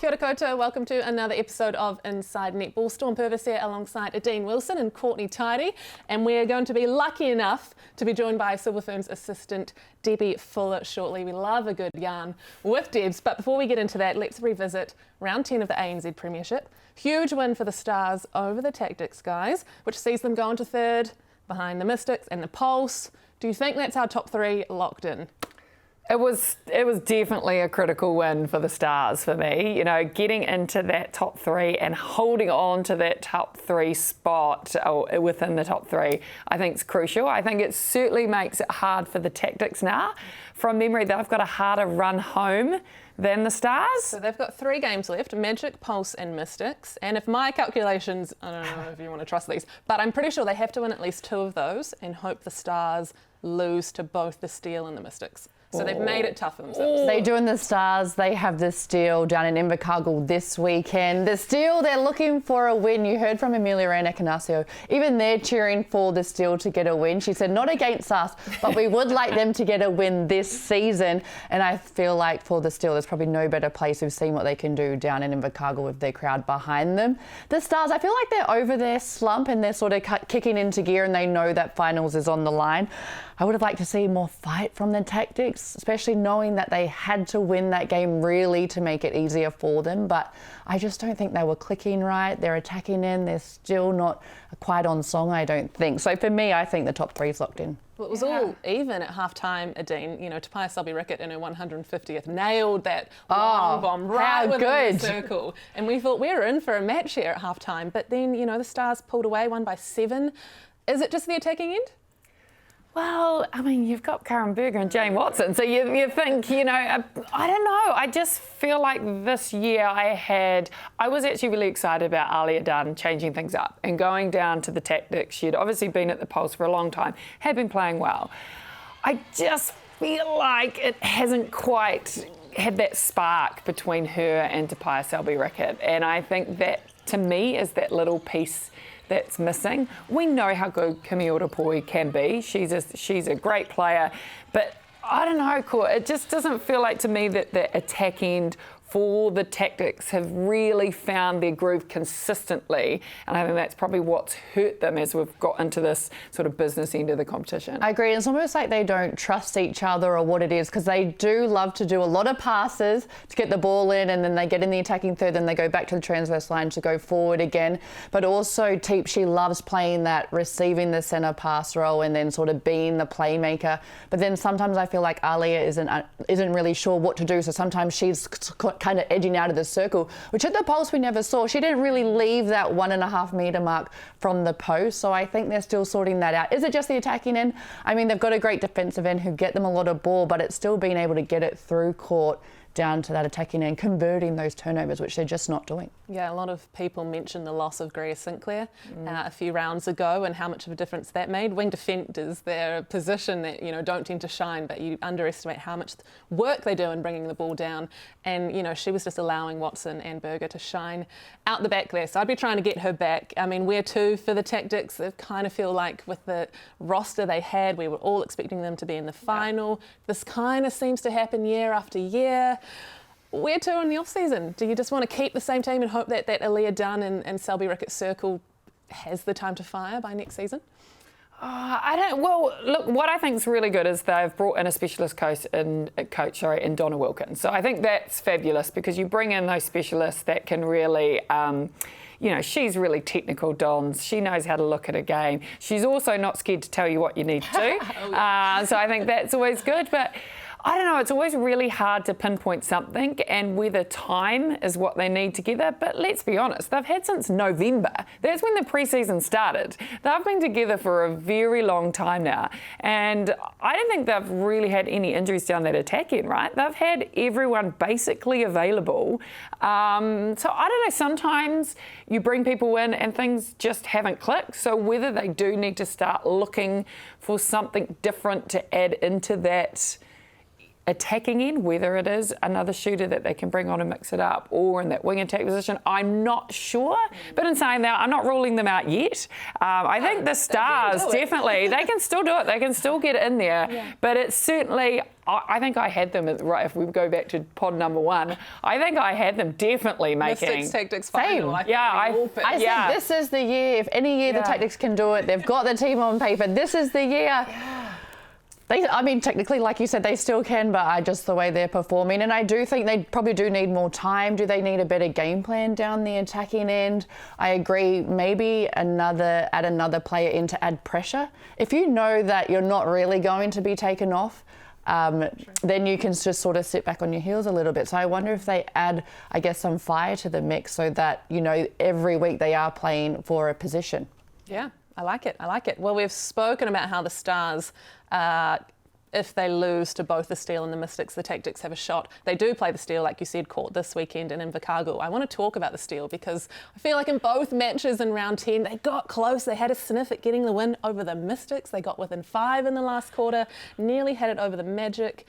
Kia ora koutou. Welcome to another episode of Inside Netball. Storm Purvis here alongside Adine Wilson and Courtney Tidy, and we're going to be lucky enough to be joined by Silver Ferns assistant Debbie Fuller shortly. We love a good yarn with Debs, but before we get into that, let's revisit round 10 of the ANZ Premiership. Huge win for the Stars over the Tactics guys, which sees them go into third behind the Mystics and the Pulse. Do you think that's our top three locked in? It was definitely a critical win for the Stars for me. You know, getting into that top three and holding on to that top three spot within the top three, I think is crucial. I think it certainly makes it hard for the Tactics now. From memory, they've got a harder run home than the Stars. So they've got 3 games left, Magic, Pulse and Mystics. And if my calculations, I don't know if you want to trust these, but I'm pretty sure they have to win at least 2 of those and hope the Stars lose to both the Steel and the Mystics. So they've made it tough for themselves. They do in the Stars. They have the Steel down in Invercargill this weekend. The Steel, they're looking for a win. You heard from Amelia Canasio. Even they're cheering for the Steel to get a win. She said, not against us, but we would like them to get a win this season. And I feel like for the Steel, there's probably no better place. We've seen what they can do down in Invercargill with their crowd behind them. The Stars, I feel like they're over their slump and they're sort of kicking into gear and they know that finals is on the line. I would have liked to see more fight from the Tactics, especially knowing that they had to win that game really to make it easier for them. But I just don't think they were clicking right. They're attacking in. They're still not quite on song, I don't think. So for me, I think the top three is locked in. Well, it was all even at half-time, Adine. You know, Tapaya Selby-Rickett in her 150th nailed that long bomb right within the circle. And we thought we were in for a match here at half-time. But then, you know, the Stars pulled away, won by 7. Is it just the attacking end? Well, I mean, you've got Karen Berger and Jane Watson, so you think, you know, I don't know. I just feel like this year I was actually really excited about Alia Dunn changing things up and going down to the Tactics. She'd obviously been at the Pulse for a long time, had been playing well. I just feel like it hasn't quite had that spark between her and Tapaya Selby-Rickett, and I think that, to me, is that little piece that's missing. We know how good Kimi Orapoi can be. She's a great player, but I don't know, it just doesn't feel like to me that the attack end for the Tactics have really found their groove consistently, and I think that's probably what's hurt them as we've got into this sort of business end of the competition. I agree. It's almost like they don't trust each other or what it is, because they do love to do a lot of passes to get the ball in, and then they get in the attacking third, then they go back to the transverse line to go forward again. But also, she loves playing that, receiving the centre pass role and then sort of being the playmaker. But then sometimes I feel like Alia isn't really sure what to do, so sometimes she's kind of edging out of the circle, which at the Pulse we never saw. She didn't really leave that 1.5 metre mark from the post, so I think they're still sorting that out. Is it just the attacking end? I mean, they've got a great defensive end who get them a lot of ball, but it's still being able to get it through court down to that attacking end, converting those turnovers, which they're just not doing. Yeah, a lot of people mentioned the loss of Greer Sinclair a few rounds ago and how much of a difference that made. Wing defenders, they're a position that, you know, don't tend to shine, but you underestimate how much work they do in bringing the ball down. And, you know, she was just allowing Watson and Berger to shine out the back there. So I'd be trying to get her back. I mean, where to for the Tactics? They kind of feel like with the roster they had, we were all expecting them to be in the final. Yeah. This kind of seems to happen year after year. Where to in the off-season? Do you just want to keep the same team and hope that Alia Dunn and Selby-Rickett circle has the time to fire by next season? Well, look, what I think is really good is they've brought in a specialist coach in Donna Wilkins. So I think that's fabulous because you bring in those specialists that can really, you know, she's really technical, Dons. She knows how to look at a game. She's also not scared to tell you what you need to do. So I think that's always good. But I don't know, it's always really hard to pinpoint something and whether time is what they need together. But let's be honest, they've had since November. That's when the pre-season started. They've been together for a very long time now. And I don't think they've really had any injuries down that attack end, right? They've had everyone basically available. So I don't know, sometimes you bring people in and things just haven't clicked. So whether they do need to start looking for something different to add into that attacking end, whether it is another shooter that they can bring on and mix it up, or in that wing attack position, I'm not sure. But in saying that, I'm not ruling them out yet. I think the Stars, definitely, they can still do it. They can still get in there. Yeah. But it's certainly, I think I had them, right, if we go back to pod number 1, I think I had them definitely making... Mystics Tactics final. I said this is the year. If any year the Tactics can do it, they've got the team on paper. This is the year. Yeah. I mean, technically, like you said, they still can, but just the way they're performing. And I do think they probably do need more time. Do they need a better game plan down the attacking end? I agree. Maybe add another player in to add pressure. If you know that you're not really going to be taken off, then you can just sort of sit back on your heels a little bit. So I wonder if they add, I guess, some fire to the mix so that, you know, every week they are playing for a position. Yeah. I like it. Well, we've spoken about how the Stars, if they lose to both the Steel and the Mystics, the Tactics have a shot. They do play the Steel, like you said, Court, this weekend in Invercargill. I want to talk about the Steel because I feel like in both matches in round 10, they got close. They had a sniff at getting the win over the Mystics. They got within 5 in the last quarter, nearly had it over the Magic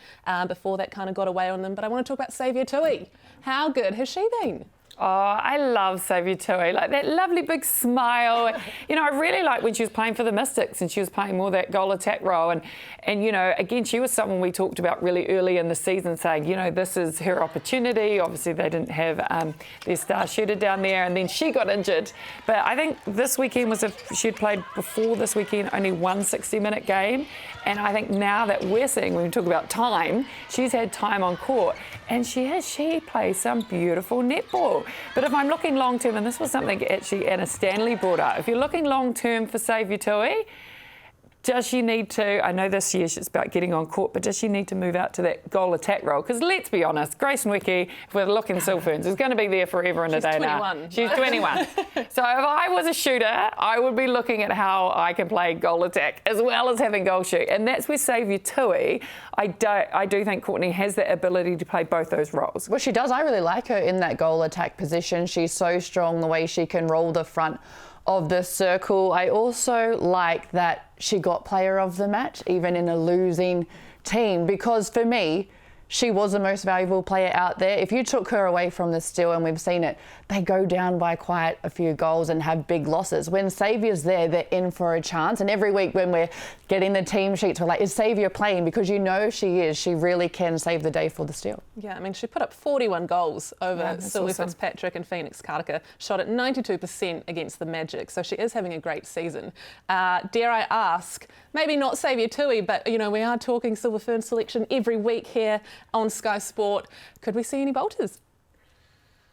before that kind of got away on them. But I want to talk about Saviour Tui. How good has she been? Oh, I love Saviour Tui, like that lovely big smile. You know, I really like when she was playing for the Mystics and she was playing more that goal attack role. And you know, again, she was someone we talked about really early in the season saying, you know, this is her opportunity. Obviously, they didn't have their star shooter down there and then she got injured. But I think this weekend was, if she'd played before this weekend, only one 60-minute game. And I think now that we're seeing, when we talk about time, she's had time on court and she plays some beautiful netball. But if I'm looking long term, and this was something actually Anna Stanley brought up, if you're looking long term for Saviour Tui, does she need to, I know this year it's about getting on court, but does she need to move out to that goal attack role? Because let's be honest, Grace Nweke, if we're looking Silver Ferns, is going to be there forever and a day now. She's 21. So if I was a shooter, I would be looking at how I can play goal attack as well as having goal shoot. And that's where Saviour Tui, I do think Courtney has the ability to play both those roles. Well, she does. I really like her in that goal attack position. She's so strong, the way she can roll the front of the circle. I also like that she got player of the match, even in a losing team, because for me, she was the most valuable player out there. If you took her away from the Steel, and we've seen it, they go down by quite a few goals and have big losses. When Saviour's there, they're in for a chance. And every week when we're getting the team sheets, we're like, is Saviour playing? Because you know she is. She really can save the day for the Steel. Yeah, I mean, she put up 41 goals over Sylvie Fitzpatrick and Phoenix Karaka, shot at 92% against the Magic. So she is having a great season. Dare I ask, maybe not Saviour Tui, but, you know, we are talking Silver Fern selection every week here on Sky Sport. Could we see any bolters?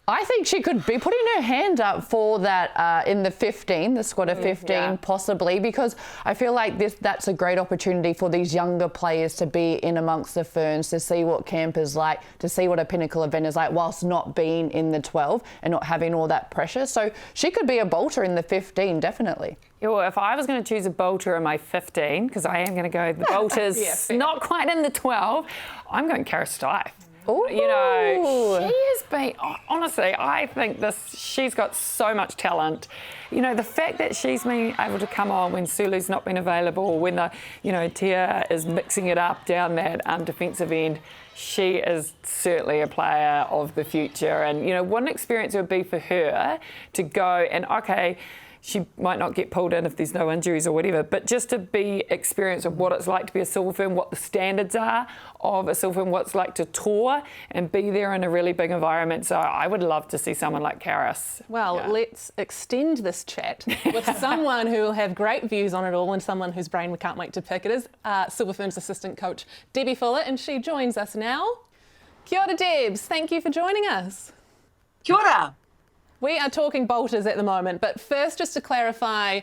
I think she could be putting her hand up for that in the 15, the squad of 15, possibly, because I feel like that's a great opportunity for these younger players to be in amongst the Ferns, to see what camp is like, to see what a pinnacle event is like, whilst not being in the 12 and not having all that pressure. So she could be a bolter in the 15. Definitely. Yeah, well, if I was going to choose a bolter in my 15, because I am going to go the bolters, not quite in the 12, I'm going Cara Stife. Ooh. You know, she has been, honestly, I think she's got so much talent. You know, the fact that she's been able to come on when Sulu's not been available, when Tia is mixing it up down that defensive end, she is certainly a player of the future. And, you know, what an experience it would be for her to go and, okay, she might not get pulled in if there's no injuries or whatever, but just to be experienced of what it's like to be a Silver Fern, what the standards are of a Silver Fern, what it's like to tour and be there in a really big environment. So I would love to see someone like Karis. Well, let's extend this chat with someone who will have great views on it all and someone whose brain we can't wait to pick. It is Silver Fern's assistant coach, Debbie Fuller, and she joins us now. Kia ora, Debs. Thank you for joining us. Kia ora. We are talking bolters at the moment, but first, just to clarify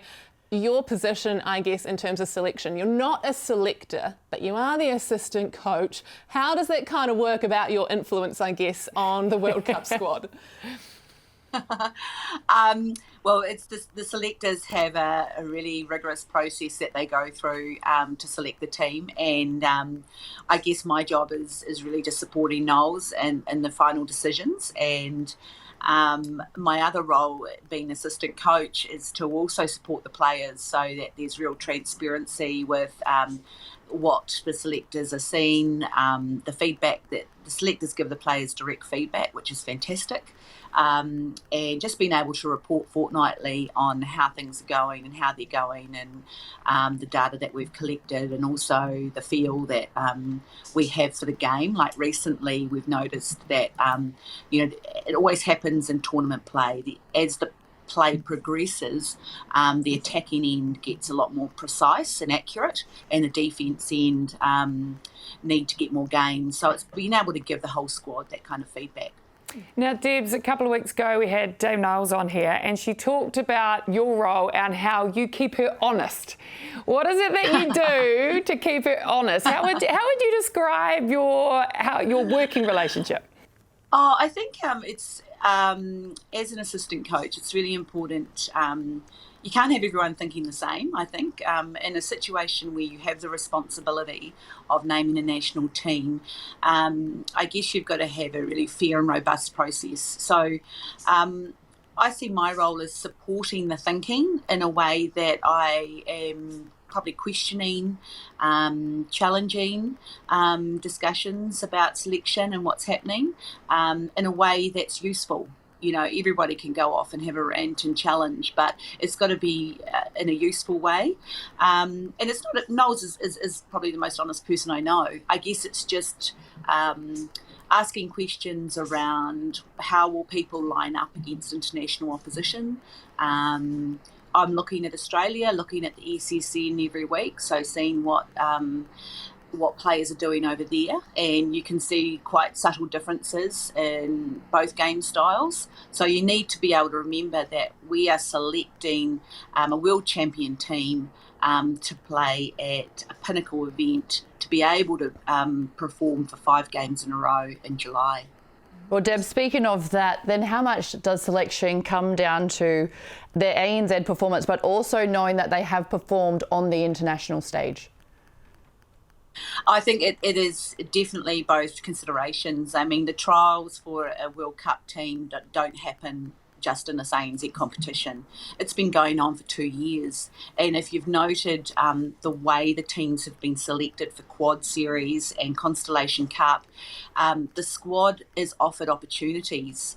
your position, I guess, in terms of selection. You're not a selector, but you are the assistant coach. How does that kind of work about your influence, I guess, on the World Cup squad? Well, it's the selectors have a really rigorous process that they go through to select the team, and I guess my job is really just supporting Knowles in the final decisions. And my other role, being assistant coach, is to also support the players so that there's real transparency with what the selectors are seeing, the feedback that the selectors give the players direct feedback, which is fantastic. And just being able to report fortnightly on how things are going and how they're going, and the data that we've collected, and also the feel that we have for the game. Like recently, we've noticed that it always happens in tournament play. As the play progresses, the attacking end gets a lot more precise and accurate, and the defence end need to get more gains. So it's being able to give the whole squad that kind of feedback. Now, Debs, a couple of weeks ago we had Dave Knowles on here, and she talked about your role and how you keep her honest. What is it that you do to keep her honest? How would you describe your working relationship? Oh, I think it's as an assistant coach, it's really important. You can't have everyone thinking the same, I think. In a situation where you have the responsibility of naming a national team, I guess you've got to have a really fair and robust process. So I see my role as supporting the thinking in a way that I am probably questioning, challenging discussions about selection and what's happening in a way that's useful. Everybody can go off and have a rant and challenge, but it's got to be in a useful way. And it's not, Knowles is probably the most honest person I know. I guess it's just asking questions around how will people line up against international opposition. I'm looking at Australia, looking at the SSN every week, so seeing what players are doing over there, and you can see quite subtle differences in both game styles. So you need to be able to remember that we are selecting a world champion team to play at a pinnacle event, to be able to perform for 5 games in a row in July. Well, Deb, speaking of that, then how much does selection come down to their ANZ performance, but also knowing that they have performed on the international stage? I think it is definitely both considerations. I mean, the trials for a World Cup team don't happen just in this ANZ competition. It's been going on for 2 years. And if you've noted the way the teams have been selected for Quad Series and Constellation Cup, the squad is offered opportunities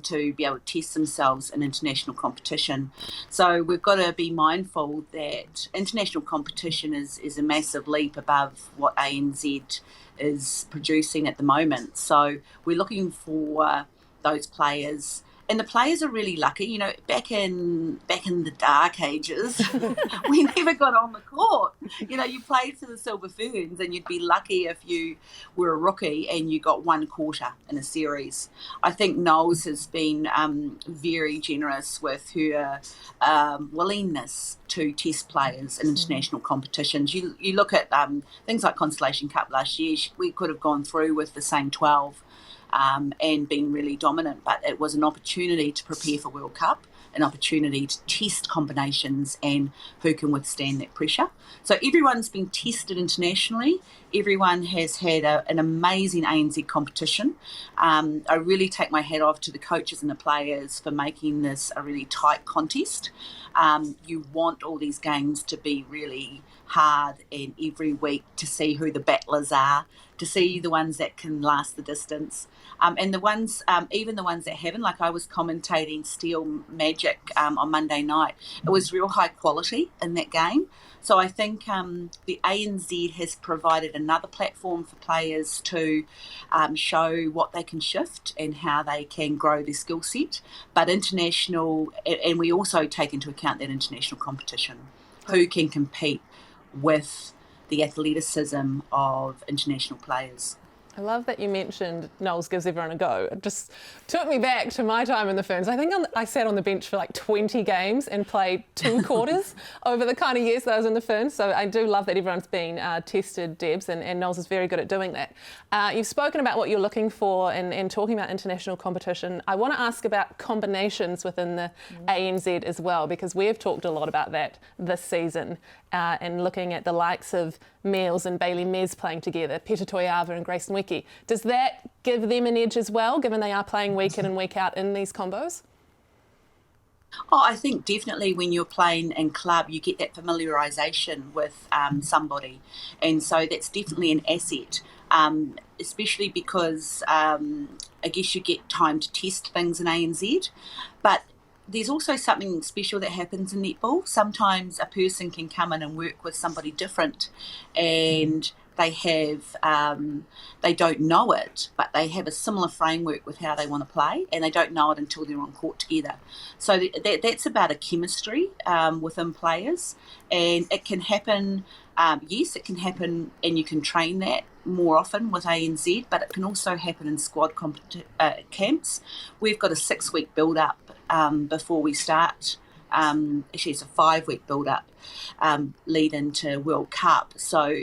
to be able to test themselves in international competition. So we've got to be mindful that international competition is a massive leap above what ANZ is producing at the moment. So we're looking for those players. And the players are really lucky. Back in the dark ages, we never got on the court. You played for the Silver Ferns, and you'd be lucky if you were a rookie and you got 1 quarter in a series. I think Knowles has been very generous with her willingness to test players in international competitions. You look at things like Constellation Cup last year, we could have gone through with the same 12. And been really dominant, but it was an opportunity to prepare for World Cup, an opportunity to test combinations and who can withstand that pressure. So everyone's been tested internationally. Everyone has had an amazing ANZ competition. I really take my hat off to the coaches and the players for making this a really tight contest. You want all these games to be really hard, and every week to see who the battlers are, to see the ones that can last the distance, and the ones, even the ones that haven't. Like I was commentating Steel Magic on Monday night. It was real high quality in that game. So I think the ANZ has provided another platform for players to show what they can shift and how they can grow their skill set. But international, and we also take into account that international competition, who can compete with the athleticism of international players. I love that you mentioned Knowles gives everyone a go. It just took me back to my time in the Ferns. I think I sat on the bench for like 20 games and played 2 quarters over the kind of years that I was in the Ferns. So I do love that everyone's been tested, Debs, and Knowles is very good at doing that. You've spoken about what you're looking for and talking about international competition. I want to ask about combinations within the ANZ as well, because we've talked a lot about that this season and looking at the likes of Meals and Bailey Mez playing together, Peta Toiava and Grace Nweke. Does that give them an edge as well, given they are playing week in and week out in these combos? Oh, I think definitely when you're playing in club, you get that familiarisation with somebody. And so that's definitely an asset, especially because I guess you get time to test things in ANZ. But there's also something special that happens in netball. Sometimes a person can come in and work with somebody different, and they don't know it, but they have a similar framework with how they want to play, and they don't know it until they're on court together. So that's about a chemistry within players, and it can happen. Yes, it can happen, and you can train that more often with ANZ, but it can also happen in squad camps. We've got a 6-week build-up before we start. Actually, it's a 5-week build-up lead into World Cup. So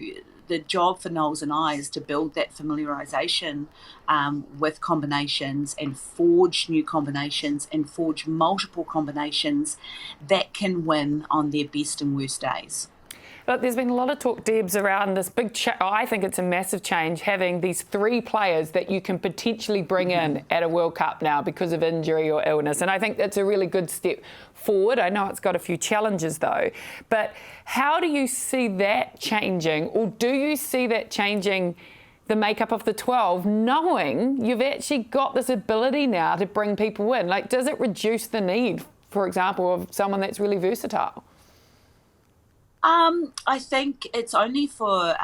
the job for Knowles and I is to build that familiarisation with combinations and forge new combinations and forge multiple combinations that can win on their best and worst days. But there's been a lot of talk, Debs, around this big I think it's a massive change, having these 3 players that you can potentially bring in at a World Cup now because of injury or illness. And I think that's a really good step forward. I know it's got a few challenges, though. But how do you see that changing, or do you see that changing the makeup of the 12, knowing you've actually got this ability now to bring people in? Like, does it reduce the need, for example, of someone that's really versatile? I think it's only for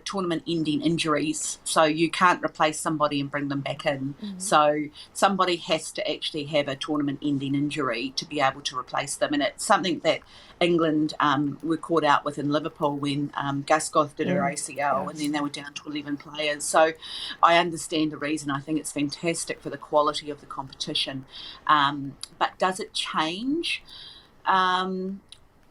tournament-ending injuries, so you can't replace somebody and bring them back in. So somebody has to actually have a tournament-ending injury to be able to replace them, and it's something that England were caught out with in Liverpool when Gusgoth did her ACL, and then they were down to 11 players. So I understand the reason. I think it's fantastic for the quality of the competition. But does it change?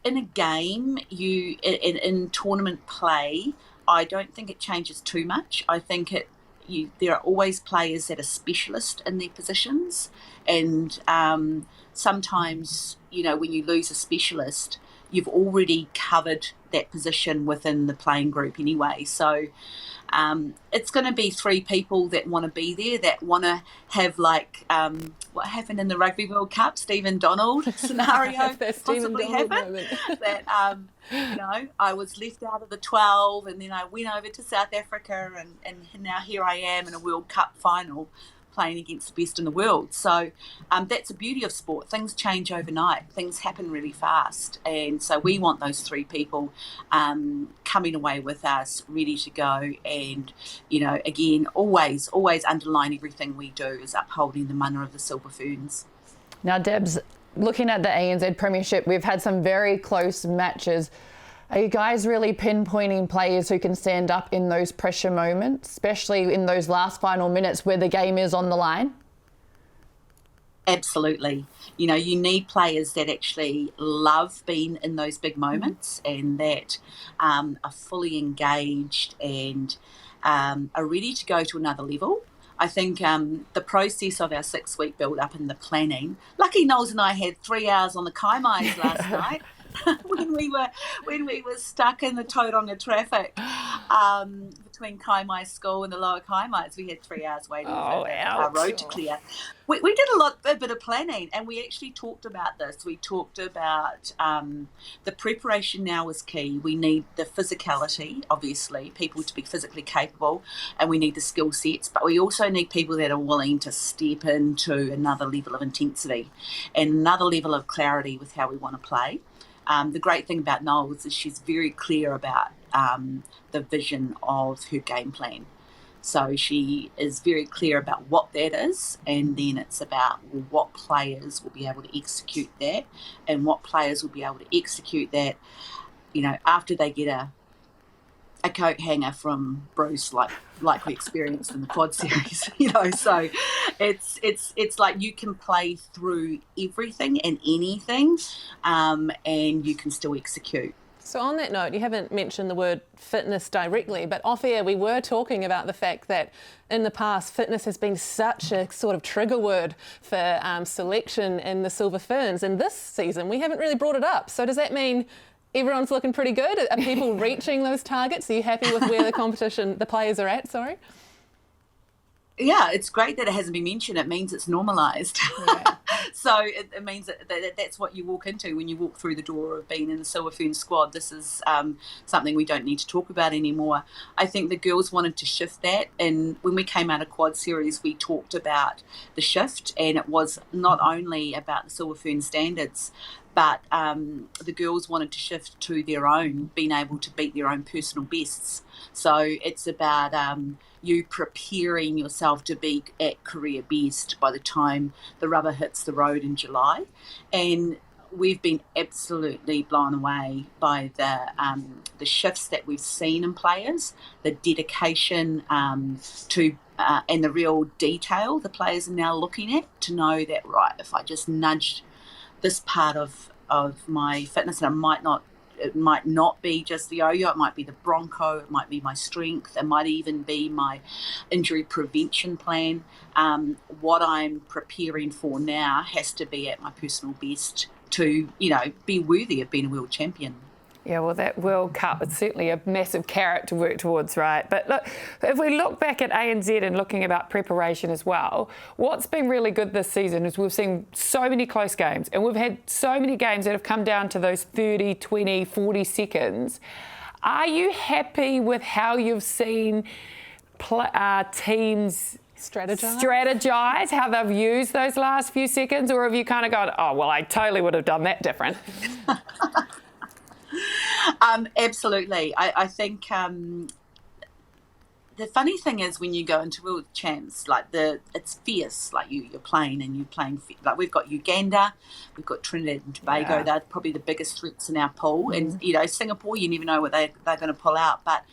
In a game, in tournament play, I don't think it changes too much. I think there are always players that are specialist in their positions, and sometimes, when you lose a specialist, you've already covered that position within the playing group anyway. So it's going to be 3 people that want to be there, that want to have what happened in the Rugby World Cup, Stephen Donald scenario possibly happened. That I was left out of the 12, and then I went over to South Africa, and now here I am in a World Cup final, playing against the best in the world. So that's the beauty of sport. Things change overnight. Things happen really fast. And so we want those 3 people coming away with us, ready to go. And, again, always underline everything we do is upholding the mana of the Silver Ferns. Now, Debs, looking at the ANZ Premiership, we've had some very close matches. Are you guys really pinpointing players who can stand up in those pressure moments, especially in those last final minutes where the game is on the line? Absolutely. You need players that actually love being in those big moments and that are fully engaged and are ready to go to another level. I think the process of our 6-week build-up and the planning, lucky Knowles and I had 3 hours on the Kaimais last night. when we were stuck in the Tauranga traffic between Kaimai School and the Lower Kaimais, we had 3 hours waiting for our road to clear. We did a bit of planning, and we actually talked about this. We talked about the preparation now is key. We need the physicality, obviously, people to be physically capable, and we need the skill sets, but we also need people that are willing to step into another level of intensity and another level of clarity with how we want to play. The great thing about Knowles is she's very clear about the vision of her game plan. So she is very clear about what that is, and then it's about what players will be able to execute that, and what players will be able to execute that, after they get a coat hanger from Bruce, like we experienced in the quad series, So it's like you can play through everything and anything, and you can still execute. So on that note, you haven't mentioned the word fitness directly, but off air we were talking about the fact that in the past fitness has been such a sort of trigger word for selection in the Silver Ferns, and this season we haven't really brought it up. So does that mean everyone's looking pretty good? Are people reaching those targets? Are you happy with where the players are at, sorry? Yeah, it's great that it hasn't been mentioned. It means it's normalised. Yeah. So it means that's what you walk into when you walk through the door of being in the Silver Fern squad. This is something we don't need to talk about anymore. I think the girls wanted to shift that, and when we came out of Quad Series, we talked about the shift, and it was not only about the Silver Fern standards, but the girls wanted to shift to their own, being able to beat their own personal bests. So it's about you preparing yourself to be at career best by the time the rubber hits the road in July. And we've been absolutely blown away by the shifts that we've seen in players, the dedication to and the real detail the players are now looking at to know that, right, if I just nudge this part of my fitness, and it might not be just the yo-yo, it might be the bronco, it might be my strength, it might even be my injury prevention plan. What I'm preparing for now has to be at my personal best to, be worthy of being a world champion. Yeah, well, that World Cup is certainly a massive carrot to work towards, right? But look, if we look back at ANZ and looking about preparation as well, what's been really good this season is we've seen so many close games, and we've had so many games that have come down to those 30, 20, 40 seconds. Are you happy with how you've seen teams strategize, how they've used those last few seconds, or have you kind of gone, oh, well, I totally would have done that different? Absolutely. I think the funny thing is when you go into World Champs, it's fierce. Like you're playing like we've got Uganda, we've got Trinidad and Tobago. Yeah. They're probably the biggest threats in our pool. And Singapore, you never know what they're going to pull out. But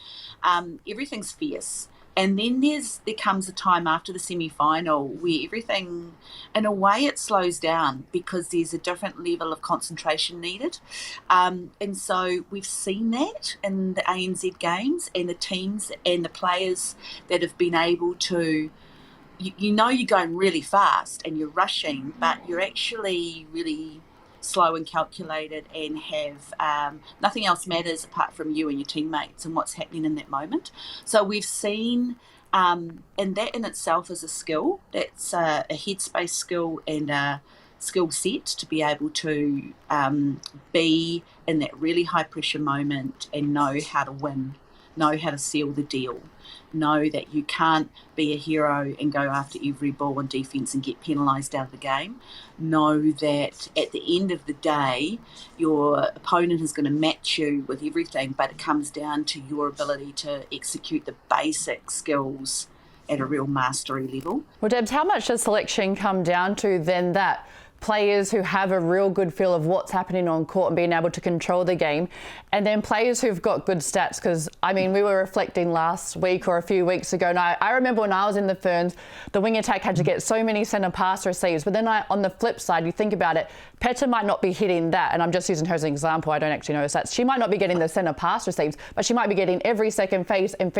everything's fierce. And then there comes a time after the semi-final where everything, in a way, it slows down because there's a different level of concentration needed. And so we've seen that in the ANZ games, and the teams and the players that have been able to, you're going really fast and you're rushing, but you're actually really slow and calculated and have nothing else matters apart from you and your teammates and what's happening in that moment. So we've seen, and that in itself is a skill. That's a headspace skill and a skill set to be able to be in that really high pressure moment and know how to win, know how to seal the deal, know that you can't be a hero and go after every ball on defence and get penalised out of the game. Know that at the end of the day, your opponent is going to match you with everything, but it comes down to your ability to execute the basic skills at a real mastery level. Well, Debs, how much does selection come down to then that players who have a real good feel of what's happening on court and being able to control the game, and then players who've got good stats? Because, we were reflecting last week or a few weeks ago, and I remember when I was in the Ferns, the wing attack had to get so many centre pass receives, but then on the flip side, you think about it, Peta might not be hitting that, and I'm just using her as an example, I don't actually know her stats. She might not be getting the centre pass receives, but she might be getting every second phase and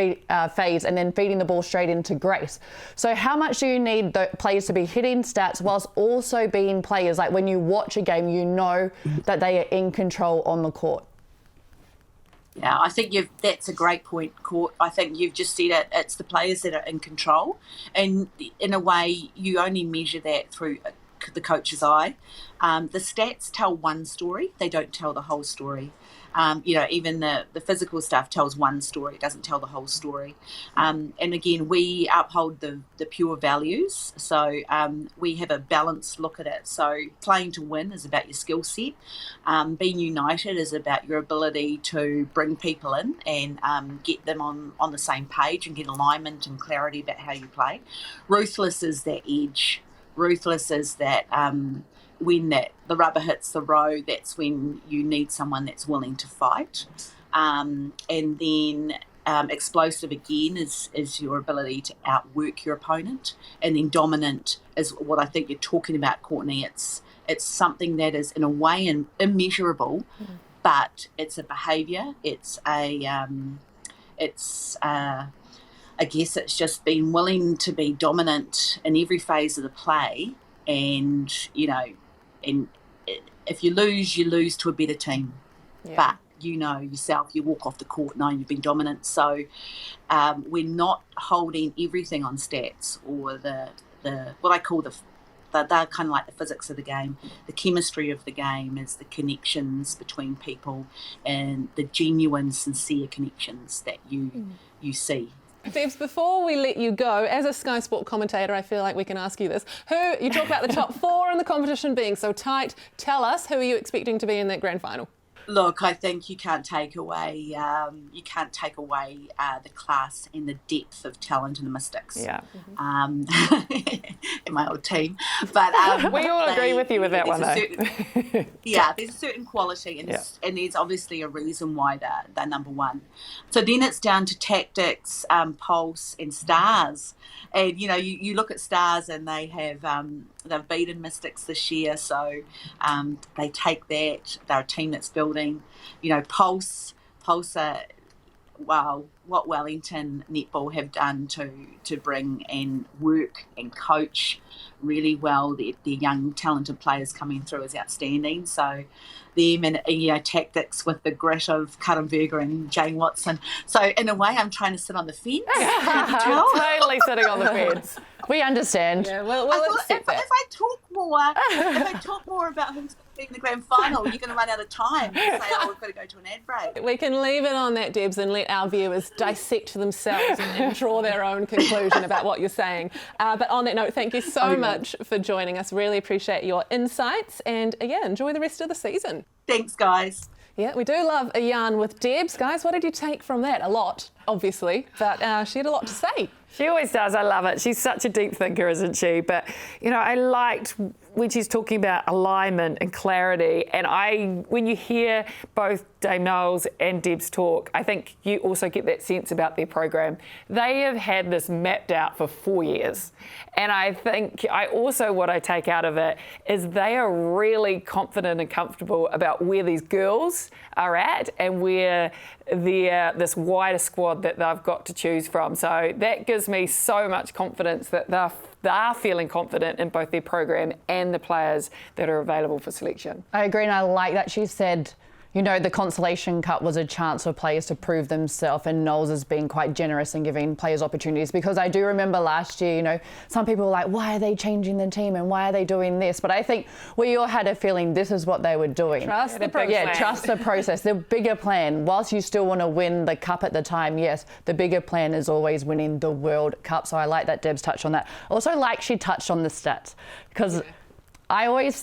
then feeding the ball straight into Grace. So how much do you need the players to be hitting stats whilst also being players? Like when you watch a game, you know that they are in control on the court. Yeah, I think that's a great point, Court. I think you've just said it. It's the players that are in control. And in a way, you only measure that through the coach's eye. The stats tell one story. They don't tell the whole story. Even the physical stuff tells one story. It doesn't tell the whole story. And again, we uphold the pure values. So we have a balanced look at it. So playing to win is about your skill set. Being united is about your ability to bring people in and get them on the same page and get alignment and clarity about how you play. Ruthless is that edge. Ruthless is that when the rubber hits the road, that's when you need someone that's willing to fight. And then explosive again is your ability to outwork your opponent. And then dominant is what I think you're talking about, Courtney. It's something that is in a way immeasurable, but it's a behaviour. I guess it's just being willing to be dominant in every phase of the play, and and if you lose to a better team. Yeah. But yourself, you walk off the court knowing you've been dominant. So we're not holding everything on stats or the what I call the they're kind of like the physics of the game. The chemistry of the game is the connections between people and the genuine, sincere connections that you see. Debs, before we let you go, as a Sky Sport commentator, I feel like we can ask you this. You talk about the top 4 in the competition being so tight. Tell us, who are you expecting to be in that grand final? Look, I think you can't take away the class and the depth of talent in the Mystics. Yeah. In my old team, but we all agree with you with that one, though. There's a certain quality, and there's obviously a reason why they're number one. So then it's down to tactics, pulse, and stars. And you look at stars, and they have they've beaten Mystics this year, so they take that. They're a team that's building. Pulse. Wow, what Wellington Netball have done to bring and work and coach really well. Their young talented players coming through is outstanding. So them and tactics with the grit of Karen Berger and Jane Watson. So in a way, I'm trying to sit on the fence. Totally sitting on the fence. We understand. Yeah, well, if I talk more about who's in the grand final, you're going to run out of time and say, we've got to go to an ad break. We can leave it on that, Debs, and let our viewers dissect for themselves and draw their own conclusion about what you're saying. But on that note, thank you so much for joining us. Really appreciate your insights, and enjoy the rest of the season. Thanks, guys. Yeah, we do love a yarn with Debs. Guys, what did you take from that? A lot, obviously, but she had a lot to say. She always does. I love it. She's such a deep thinker, isn't she? But, I liked when she's talking about alignment and clarity. And when you hear both Dame Knowles and Debs talk, I think you also get that sense about their program. They have had this mapped out for 4 years. And I think what I take out of it is they are really confident and comfortable about where these girls are at and where this wider squad that they've got to choose from. So that gives me so much confidence that they are feeling confident in both their program and the players that are available for selection. I agree, and I like that she said, the Consolation Cup was a chance for players to prove themselves, and Knowles has been quite generous in giving players opportunities, because I do remember last year, some people were like, why are they changing the team and why are they doing this? But I think we all had a feeling this is what they were doing. Trust the process. Yeah, trust the process. The bigger plan, whilst you still want to win the cup at the time, yes, the bigger plan is always winning the World Cup. So I like that Debs touched on that. Also like she touched on the stats, because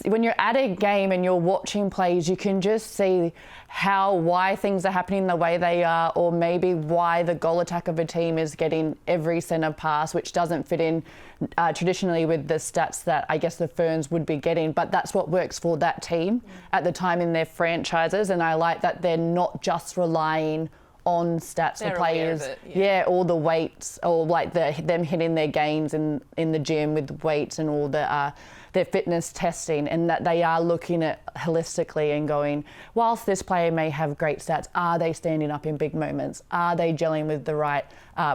when you're at a game and you're watching plays, you can just see why things are happening the way they are, or maybe why the goal attack of a team is getting every centre pass, which doesn't fit in traditionally with the stats that I guess the Ferns would be getting. But that's what works for that team at the time in their franchises. And I like that they're not just relying on stats for players, all the weights, or like them hitting their gains in the gym with weights and all their fitness testing, and that they are looking at holistically and going, whilst this player may have great stats, are they standing up in big moments? Are they gelling with the right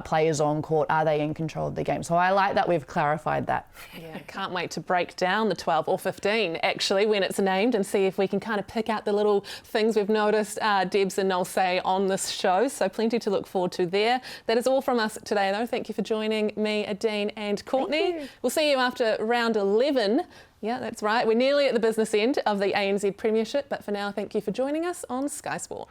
players on court? Are they in control of the game? So I like that we've clarified that. Yeah, can't wait to break down the 12 or 15 actually when it's named, and see if we can kind of pick out the little things we've noticed Debs and Noel say on this show. So plenty to look forward to there. That is all from us today, though. Thank you for joining me, Adine and Courtney. We'll see you after round 11. Yeah, that's right. We're nearly at the business end of the ANZ Premiership, but for now, thank you for joining us on Sky Sport.